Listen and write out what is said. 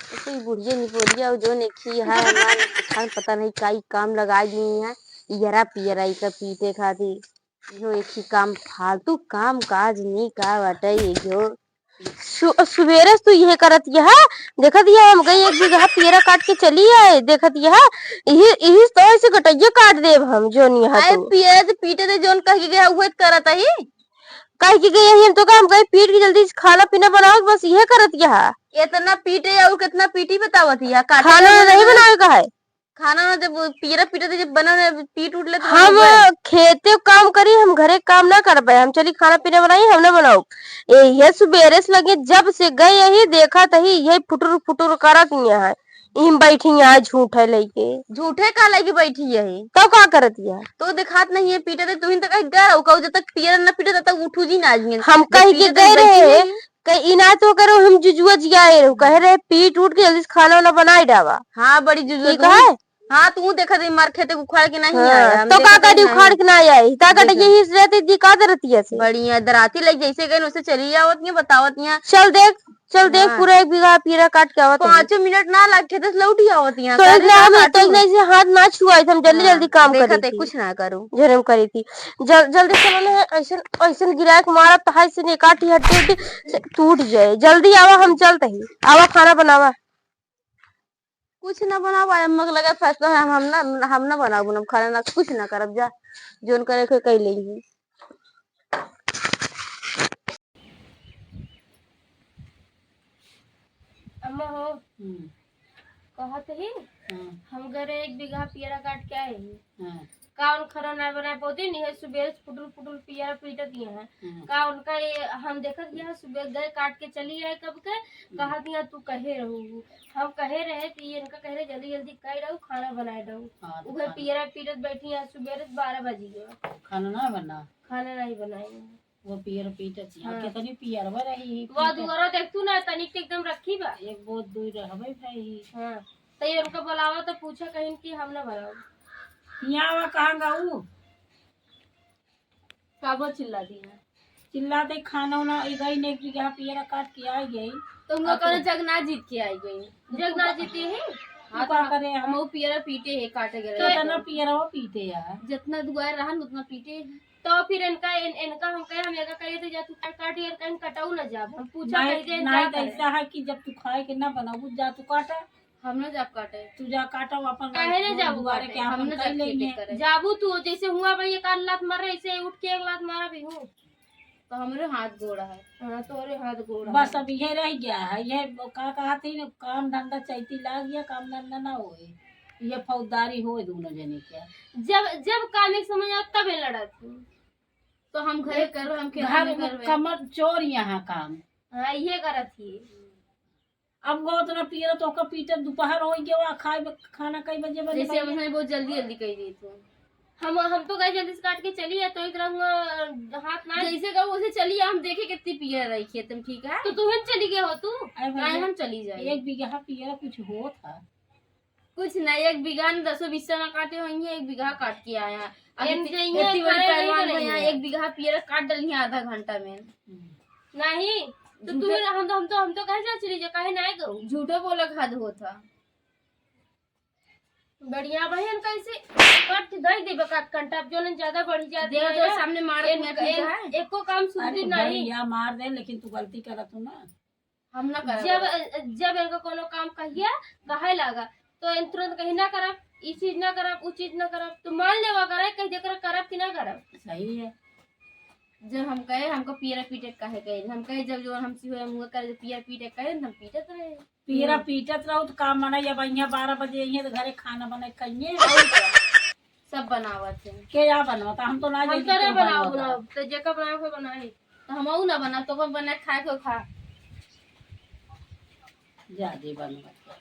ऐसे ही बुढ़िया निपोरिया और जो नेखी है हमारे थान पता नहीं काई काम लगा दी है यरा पियराई का पीते खाती जो एक ही काम फालतू काम काज नहीं का बटे जो सुबेरे से तू यह करत यह देखत यह हम गई 1 बीघा पियरा काट के चली है देखत यह यही तो ऐसे गटैया काट देब हम जो नहीं है तो पियरा से पीटे दे जोन कह के गया हुए करत है कह के गई हम तो काम गई पीट के जल्दी से खाना पीना बनाओ बस यह करत यह इतना पीटे और कितना पीटी बतावत यह खाना नहीं बनाए का है खाना ना जब पीरा पीटे थे जब बना पीट उठ ले तो हम खेते काम करी हम घरे काम ना कर पाए हम चली खाना पीना बनाई हम ना बनाओ ये सुबेरे से लगे जब से गए यही देखा तही यही फुटुर फुटुर करत है इम बैठी यहाँ झूठे लेके झूठे का लेके बैठी यही तो का करत है तो दिखात नहीं है पीटे थे तुम तक डर हो जब तक पीरा न पीटे तब तक उठू जी ना हम कह के गए रहे कहीं इना तो करो हम जुजुआ जियाए कह रहे पीट उठ के जल्दी खाना वाना बनाए डावा हाँ बड़ी जुजुआ है हाँ तू देखा दे मार खेते उखाड़ के नहीं आया तो का करी उखाड़ के नहीं आई ता कटे यही रहते दी का दरती है बढ़िया दराती लग जैसे गए उसे चली आवत नहीं बतावत नहीं चल देख पूरा 1 बीघा पीरा काट के आवत 5 मिनट ना लगे तो लौटी आवत यहां तो इसलिए हम से हाथ ना छुआई हम जल्दी जल्दी काम करी थी कुछ ना करूं जरम करी थी जल्दी चलो ना ऐसे ऐसे गिराए के मारा तहाई से ने काटी हड्डी टूट जाए जल्दी आवा हम चलते ही आवा खाना बनावा कुछ ना बनावा अम्मा को लगा फैसला है हम ना बनाबू हम खाना ना कुछ ना करब जा जोन करे के कई लेही अम्मा हो कहत ही हम घरे 1 बीघा पियरा काट के आए काउन खरा ना बना पौती नहीं है सुबह फुटुल फुटुल पियरा पीट दिए हैं का उनका हम देखत गया सुबह गए काट के चली आए कब के कहा दिया तू कहे रहू हम कहे रहे कि इनका कह रहे जल्दी जल्दी कह रहू खाना बनाए रहू उधर पियरा पीटत बैठी है सुबह 12 बज गया खाना नहीं बनाई वो पियर पीटे छिया कितनी पियर व रही वो दुआरा देख तू ना तनिक एकदम रखी बा एक बहुत दूर रहबे भाई हां तो ये उनका बुलावा तो पूछा कहीं कि हम ना बनाओ यहाँ कहाँ गाऊ काबो चिल्ला दी है चिल्लाते खाना ना गई ने कि यहाँ पियर काट के आई गई तुम लोग करो जगना जीत के आई गई जगना जीती है हाँ तो करे हम वो पियरा पीटे है काटे गए तो ना पियर वो पीते यार जितना दुआर रहा उतना पीटे तो फिर इनका हम कहे हम एका कहे थे जा तू काट यार कहीं कटाऊ ना जा हम पूछा कह दे नहीं तो ऐसा है कि जब तू खाए के ना बनाऊ जा तू काटा हम ना जाब काटे तू जा काटा अपन कहे ना जाबू बारे के हम ना कर लेंगे जाबू तू जैसे हुआ भाई एक लात मार रहा ऐसे उठ के 1 लात मारा भी हूं तो हमरे हाथ गोड़ा है हां तोरे हाथ गोड़ा बस अब ये रह गया है ये का कहा थी काम धंधा चलती लाग गया काम धंधा ना होए ये फौजदारी हो दोनों जने क्या जब काम एक समय आ तब लड़त तो हम घरे करो हम के घर कमर चोर यहाँ काम हां ये करत ही अब वो तो ना पियर तो का पीटर दोपहर हो गया खाए खाना कई बजे बजे जैसे हमने बहुत जल्दी जल्दी कह दी थी हम तो गए जल्दी से काट के चली है तो एक तरह हाथ ना जैसे कहो उसे चली हम देखे कितनी पियर रही खेत में ठीक है तो तुम चली गए हो तू हम चली जाए 1 बीघा पियर कुछ हो था कुछ नहीं 1 बीघा ने 10-20 ना काटे होंगे 1 बीघा काट के आया अब 1 बीघा पियर काट डली आधा घंटा में नहीं तो तुम हम तो कहे चली जा कहे नहीं गो झूठे बोला खाद होता बढ़िया बहन कैसे कट दई देबे काट घंटा जो न ज्यादा बढ़ जाती है तो सामने मार एको काम सुधरी नहीं या मार दे लेकिन तू गलती करत हो ना हम ना कर जब इनको कोनो काम कहिया कहे लागा तो इन तुरंत कहीं ना करब ई चीज ना करब उ चीज ना करब तो मान लेवा करे कहीं देकर करब कि ना करब सही है जब हम कहे हमको पियरा पीटे कहे गए हम कहे जब जो हम सिवा मुंह करे पियरा पीटे कहे हम पीटत रहे पियरा पीटत रहो तो काम मना या यहाँ 12 बजे यहाँ तो घरे खाना बना कहिए सब बनावत है के या बनवाता हम तो ना हम करे बनाओ तो जेका बनाओ को बनाए तो हमऊ ना बना तो बना खाए को खा जा दे बनवा